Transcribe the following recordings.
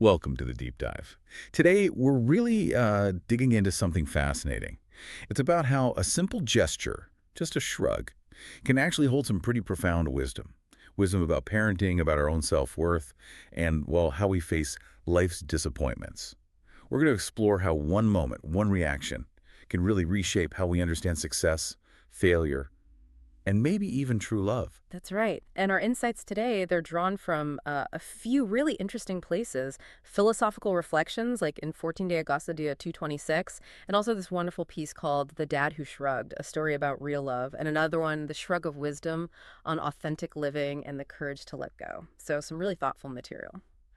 Welcome to the deep dive. Today, we're really digging into something fascinating. It's about how a simple gesture, just a shrug, can actually hold some pretty profound wisdom. Wisdom about parenting, about our own self-worth, and, well, how we face life's disappointments. We're going to explore how one moment, one reaction, can really reshape how we understand success, failure, and maybe even true love. That's right. And our insights today, they're drawn from a few really interesting places. Philosophical reflections, like in 14 de Augusta Dia 226, and also this wonderful piece called The Dad Who Shrugged, a story about real love, and another one, The Shrug of Wisdom on authentic living and the courage to let go. So some really thoughtful material.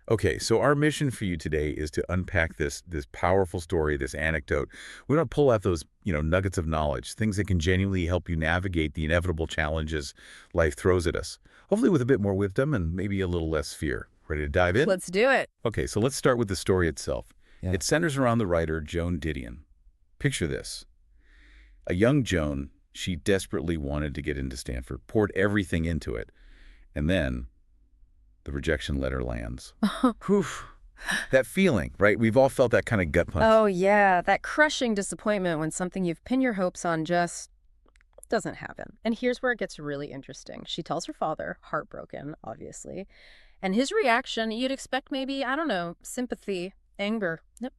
Okay, so our mission for you today is to unpack this powerful story, this anecdote. We want to pull out those, nuggets of knowledge, things that can genuinely help you navigate the inevitable challenges life throws at us. Hopefully with a bit more wisdom and maybe a little less fear. Ready to dive in? Let's do it. Okay, so let's start with the story itself. Yeah. It centers around the writer Joan Didion. Picture this. A young Joan, she desperately wanted to get into Stanford, poured everything into it, and then the rejection letter lands. Whew. That feeling, right? We've all felt that kind of gut punch. Oh, yeah, that crushing disappointment when something you've pinned your hopes on just doesn't happen. And here's where it gets really interesting. She tells her father, heartbroken, obviously, and his reaction, you'd expect maybe, I don't know, sympathy, anger. Nope.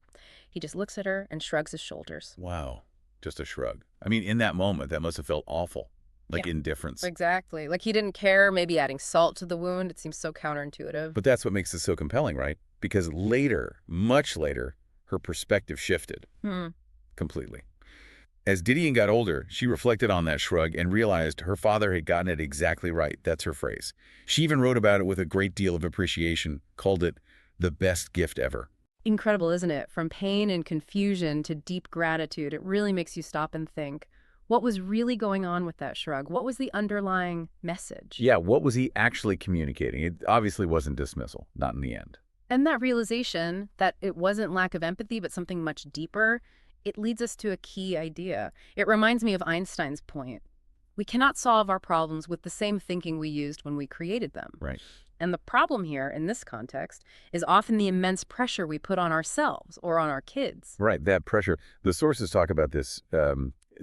He just looks at her and shrugs his shoulders. Wow. Just a shrug. I mean, in that moment, that must have felt awful, like Yeah. indifference. Exactly. Like he didn't care, maybe adding salt to the wound. It seems so counterintuitive. But that's what makes it so compelling, right? Because later, much later, her perspective shifted Hmm. completely. As Didion got older, she reflected on that shrug and realized her father had gotten it exactly right. That's her phrase. She even wrote about it with a great deal of appreciation, called it the best gift ever. Incredible, isn't it? From pain and confusion to deep gratitude, it really makes you stop and think, what was really going on with that shrug? What was the underlying message? Yeah, what was he actually communicating? It obviously wasn't dismissal, not in the end. And that realization that it wasn't lack of empathy, but something much deeper, it leads us to a key idea. It reminds me of Einstein's point. We cannot solve our problems with the same thinking we used when we created them. Right. And the problem here, in this context, is often the immense pressure we put on ourselves or on our kids. Right, that pressure. The sources talk about this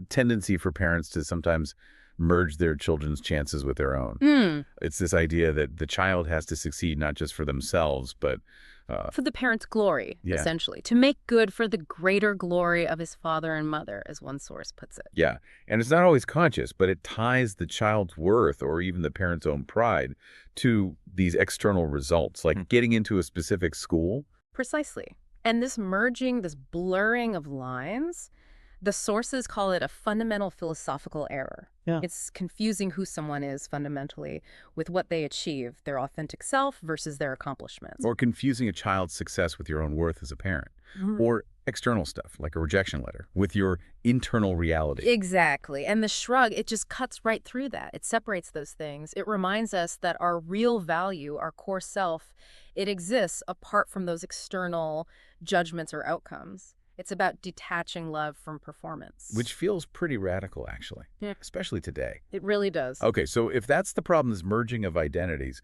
tendency for parents to sometimes merge their children's chances with their own. It's this idea that the child has to succeed not just for themselves, but For the parent's glory, Yeah. essentially. To make good for the greater glory of his father and mother, as one source puts it. yeah. And it's not always conscious, but it ties the child's worth or even the parent's own pride to these external results, like getting into a specific school. Precisely. And this merging, this blurring of lines, the sources call it a fundamental philosophical error. Yeah. It's confusing who someone is fundamentally with what they achieve, their authentic self versus their accomplishments. Or confusing a child's success with your own worth as a parent. Mhm. Or external stuff, like a rejection letter, with your internal reality. Exactly. And the shrug, it just cuts right through that. It separates those things. It reminds us that our real value, our core self, it exists apart from those external judgments or outcomes. It's about detaching love from performance. Which feels pretty radical, actually, Yeah. especially today. It really does. Okay, so if that's the problem, this merging of identities,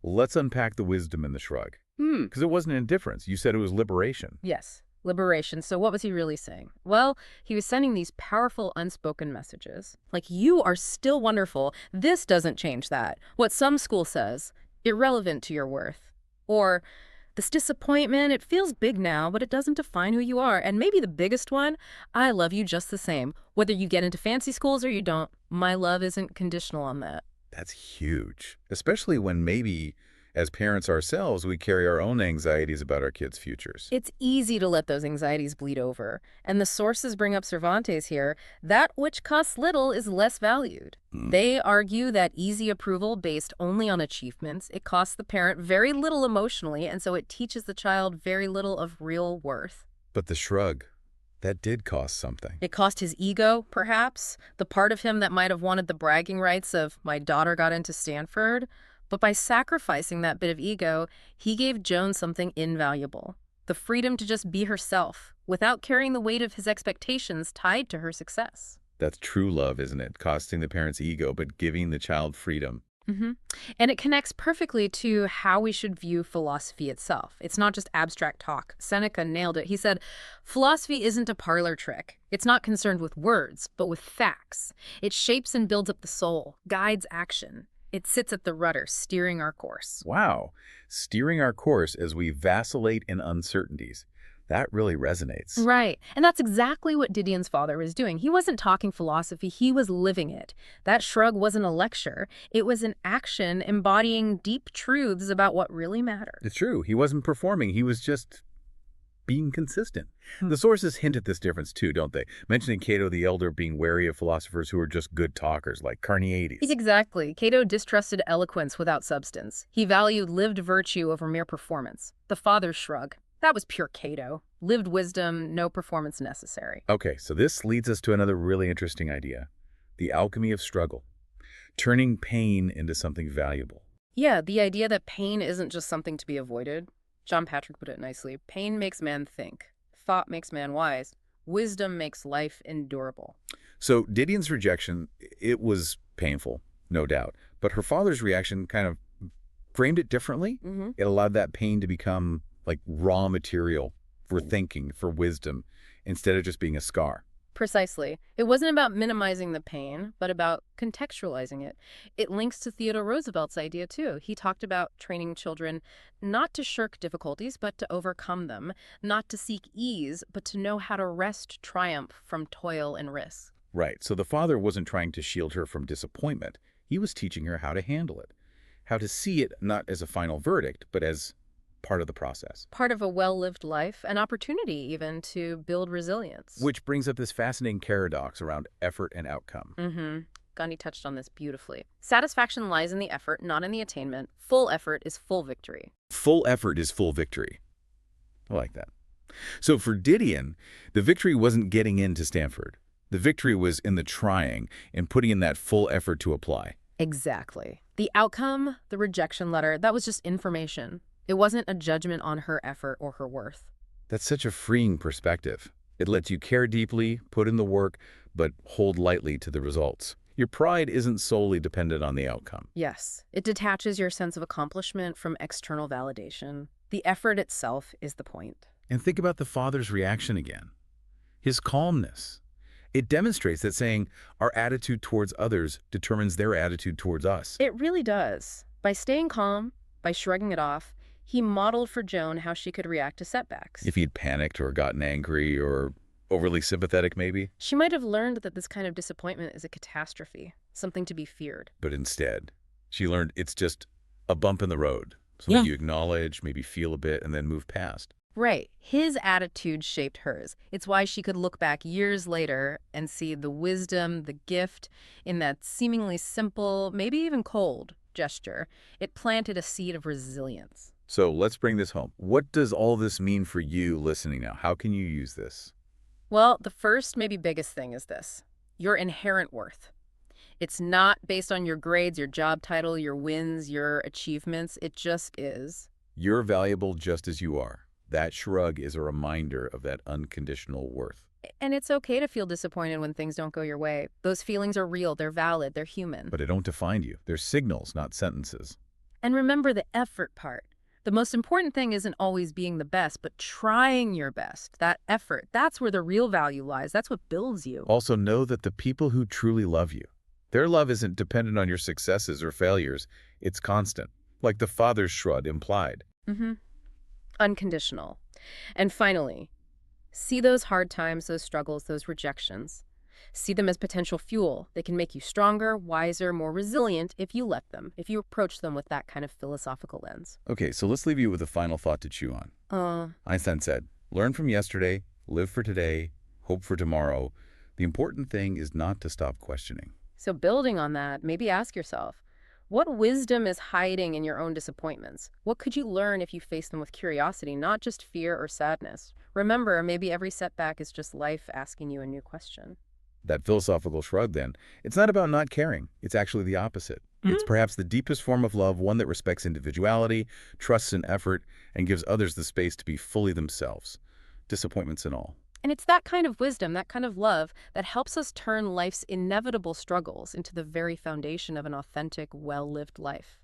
let's unpack the wisdom in the shrug. Because it wasn't indifference. You said it was liberation. Yes, liberation. So what was he really saying? Well, he was sending these powerful unspoken messages. Like, you are still wonderful. This doesn't change that. What some school says, irrelevant to your worth. Or, this disappointment, it feels big now, but it doesn't define who you are. And maybe the biggest one, I love you just the same. Whether you get into fancy schools or you don't, my love isn't conditional on that. That's huge, especially when maybe as parents ourselves, we carry our own anxieties about our kids' futures. It's easy to let those anxieties bleed over. And the sources bring up Cervantes here. That which costs little is less valued. They argue that easy approval based only on achievements, it costs the parent very little emotionally, and so it teaches the child very little of real worth. But the shrug, that did cost something. It cost his ego, perhaps, the part of him that might have wanted the bragging rights of, my daughter got into Stanford. But by sacrificing that bit of ego, he gave Joan something invaluable. The freedom to just be herself, without carrying the weight of his expectations tied to her success. That's true love, isn't it? Costing the parent's ego, but giving the child freedom. hmm And it connects perfectly to how we should view philosophy itself. It's not just abstract talk. Seneca nailed it. He said, philosophy isn't a parlor trick. It's not concerned with words, but with facts. It shapes and builds up the soul, guides action. It sits at the rudder, steering our course. Wow. Steering our course as we vacillate in uncertainties. That really resonates. Right. And that's exactly what Didion's father was doing. He wasn't talking philosophy, he was living it. That shrug wasn't a lecture, it was an action embodying deep truths about what really mattered. It's true. He wasn't performing. He was just being consistent. The sources hint at this difference too, don't they? Mentioning Cato the Elder being wary of philosophers who are just good talkers, like Carneades. Exactly. Cato distrusted eloquence without substance. He valued lived virtue over mere performance. The father's shrug. That was pure Cato. Lived wisdom, no performance necessary. Okay, so this leads us to another really interesting idea. The alchemy of struggle. Turning pain into something valuable. Yeah, the idea that pain isn't just something to be avoided. John Patrick put it nicely. Pain makes man think. Thought makes man wise. Wisdom makes life endurable. So Didion's rejection, it was painful, no doubt. But her father's reaction kind of framed it differently. It allowed that pain to become like raw material for thinking, for wisdom, instead of just being a scar. Precisely. It wasn't about minimizing the pain, but about contextualizing it. It links to Theodore Roosevelt's idea, too. He talked about training children not to shirk difficulties, but to overcome them, not to seek ease, but to know how to wrest triumph from toil and risk. Right, so the father wasn't trying to shield her from disappointment. He was teaching her how to handle it, how to see it not as a final verdict, but as part of the process. Part of a well-lived life, an opportunity even to build resilience. Which brings up this fascinating paradox around effort and outcome. Gandhi touched on this beautifully. Satisfaction lies in the effort, not in the attainment. Full effort is full victory. Full effort is full victory. I like that. So for Didion, the victory wasn't getting into Stanford. The victory was in the trying and putting in that full effort to apply. Exactly. The outcome, the rejection letter, that was just information. It wasn't a judgment on her effort or her worth. That's such a freeing perspective. It lets you care deeply, put in the work, but hold lightly to the results. Your pride isn't solely dependent on the outcome. Yes, it detaches your sense of accomplishment from external validation. The effort itself is the point. And think about the father's reaction again. His calmness. It demonstrates that saying our attitude towards others determines their attitude towards us. It really does. By staying calm, by shrugging it off, he modeled for Joan how she could react to setbacks. If he'd panicked or gotten angry or overly sympathetic maybe, She might have learned that this kind of disappointment is a catastrophe, something to be feared. but instead, she learned it's just a bump in the road. Something you acknowledge, maybe feel a bit, and then move past. Right. His attitude shaped hers. It's why she could look back years later and see the wisdom, the gift in that seemingly simple, maybe even cold gesture. It planted a seed of resilience. So let's bring this home. What does all this mean for you listening now? How can you use this? Well, the first, maybe biggest thing is this: your inherent worth. It's not based on your grades, your job title, your wins, your achievements. It just is. You're valuable just as you are. That shrug is a reminder of that unconditional worth. And it's okay to feel disappointed when things don't go your way. Those feelings are real, they're valid, they're human. But they don't define you. They're signals, not sentences. And remember the effort part. The most important thing isn't always being the best, but trying your best. That effort, that's where the real value lies. That's what builds you. Also know that the people who truly love you, their love isn't dependent on your successes or failures. It's constant, like the father's shrug implied. Unconditional. And finally, see those hard times, those struggles, those rejections. See them as potential fuel. They can make you stronger, wiser, more resilient if you let them, if you approach them with that kind of philosophical lens. Okay, so let's leave you with a final thought to chew on. Einstein said, learn from yesterday, live for today, hope for tomorrow. The important thing is not to stop questioning. So building on that, maybe ask yourself, what wisdom is hiding in your own disappointments? What could you learn if you face them with curiosity, not just fear or sadness? Remember, maybe every setback is just life asking you a new question. That philosophical shrug, then, it's not about not caring. It's actually the opposite. It's perhaps the deepest form of love, one that respects individuality, trusts in effort, and gives others the space to be fully themselves, disappointments and all. And it's that kind of wisdom, that kind of love, that helps us turn life's inevitable struggles into the very foundation of an authentic, well-lived life.